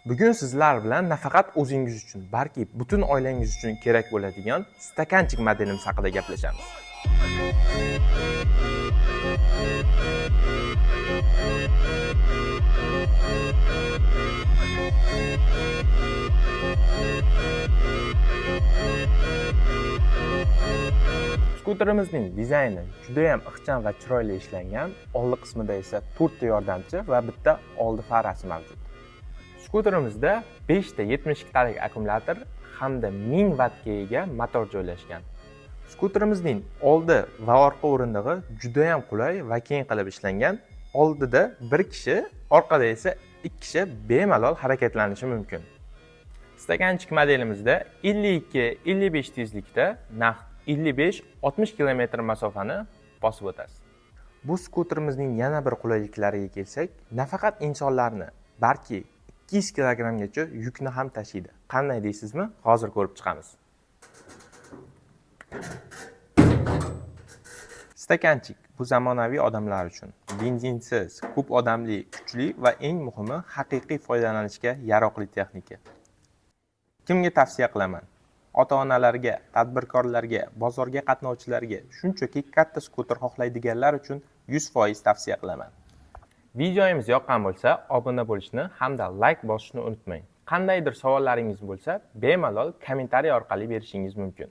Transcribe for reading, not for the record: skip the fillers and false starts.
Bugun sizlar bilan nafaqat o'zingiz uchun, balki butun oilangiz uchun kerak bo'ladigan stakanchik modelimiz haqida gaplashamiz. Skuterimizning dizayni juda ham ixcham va chiroyli ishlangan. Oldi qismida esa 4 ta yordamchi va bitta oldi farasi mavjud. Skuterimizda 5 ta 72 talik akkumulyator hamda 1000 wattga ega motor joylashgan. Skuterimizning oldi va orqa o'rindig'i juda ham qulay va keng qilib ishlangan. Oldida bir kishi, orqada esa 2 kishi bemalol harakatlanishi mumkin. Stakanchik modelimizda 52-55 tezlikda naqd 55-60 km masofani bosib o'tasiz. Bu skuterimizning yana bir qulayliklariga kelsak, nafaqat insonlarni, balki 200 kg yukni ham tashiydi. Qanday deysizmi? Hozir ko'rib chiqamiz. Stakanchik bu zamonaviy odamlar uchun benzinsiz, ko'p odamli, kuchli va eng muhimi haqiqiy foydalanishga yaroqli texnika. Kimga tavsiya qilaman? Ota-onalarga, tadbirkorlarga, bozorga qatnovchilarga, shunchaki katta skuter xohlaydiganlar uchun 100% tavsiya qilaman. Videomiz yoqqan bo'lsa, obuna bo'lishni hamda like bosishni unutmang. Qandaydir savollaringiz bo'lsa, bemalol kommentariy orqali berishingiz mumkin.